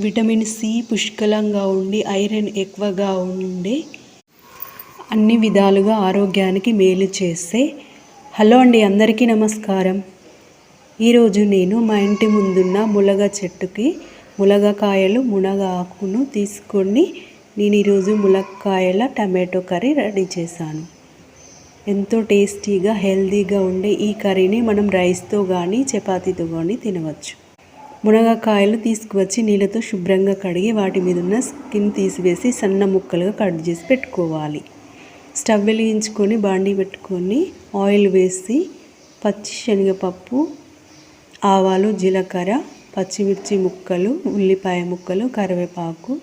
Vitamin C పుష్కలంగా ఉండి iron ఎక్కువగా ఉండే అన్ని విధాలుగా ఆరోగ్యానికి మేలు చేసే. హలో అండి, అందరికీ నమస్కారం. ఈరోజు నేను మా ఇంటి ముందున్న మునగ చెట్టుకి మునగకాయలు మునగ ఆకును తీసుకొని నేను ఈరోజు మునక్కాయల టమాటో కర్రీ రెడీ చేశాను. ఎంతో టేస్టీగా హెల్తీగా ఉండే ఈ కర్రీని మనం రైస్తో కానీ చపాతీతో కానీ తినవచ్చు. మునగకాయలు తీసుకువచ్చి నీళ్ళతో శుభ్రంగా కడిగి వాటి మీద ఉన్న స్కిన్ తీసివేసి సన్న ముక్కలుగా కట్ చేసి పెట్టుకోవాలి. స్టవ్ వెలిగించుకొని బాండీ పెట్టుకొని ఆయిల్ వేసి పచ్చి శనగపప్పు, ఆవాలు, జీలకర్ర, పచ్చిమిర్చి ముక్కలు, ఉల్లిపాయ ముక్కలు, కరివేపాకు,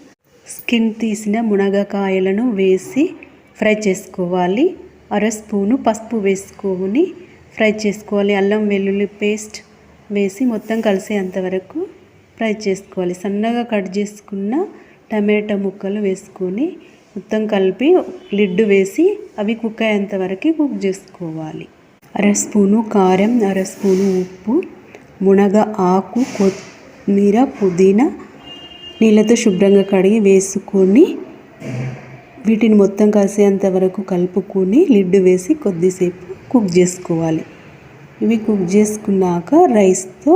స్కిన్ తీసిన మునగకాయలను వేసి ఫ్రై చేసుకోవాలి. 1/2 స్పూను పసుపు వేసుకొని ఫ్రై చేసుకోవాలి. అల్లం వెల్లుల్లి పేస్ట్ వేసి మొత్తం కలిసేంత వరకు ఫ్రై చేసుకోవాలి. సన్నగా కట్ చేసుకున్న టమాటా ముక్కలు వేసుకొని మొత్తం కలిపి లిడ్ వేసి అవి కుక్ అయ్యేంత వరకు కుక్ చేసుకోవాలి. 1/2 స్పూను కారం, 1/2 స్పూను ఉప్పు, మునగ ఆకు, కొత్తిమీర, పుదీనా నీళ్ళతో శుభ్రంగా కడిగి వేసుకొని వీటిని మొత్తం కలిసేంత వరకు కలుపుకొని లిడ్ వేసి కొద్దిసేపు కుక్ చేసుకోవాలి. ఇవి కుక్ చేసుకున్నాక రైస్తో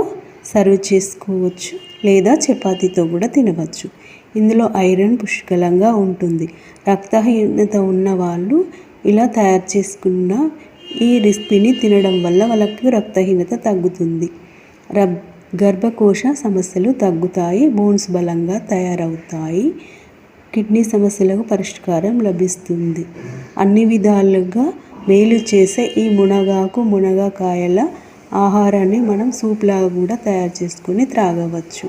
సర్వ్ చేసుకోవచ్చు లేదా చపాతీతో కూడా తినవచ్చు. ఇందులో ఐరన్ పుష్కలంగా ఉంటుంది. రక్తహీనత ఉన్న వాళ్ళు ఇలా తయారు చేసుకున్న ఈ రెసిపీని తినడం వల్ల వాళ్ళకి రక్తహీనత తగ్గుతుంది. గర్భకోశ సమస్యలు తగ్గుతాయి. బోన్స్ బలంగా తయారవుతాయి. కిడ్నీ సమస్యలకు పరిష్కారం లభిస్తుంది. అన్ని విధాలుగా మేలు చేసే ఈ మునగాకు మునగకాయల ఆహారాన్ని మనం సూప్ లాగా కూడా తయారు చేసుకొని త్రాగవచ్చు.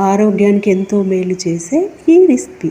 ఆరోగ్యానికి ఎంతో మేలు చేసే ఈ రెసిపీ.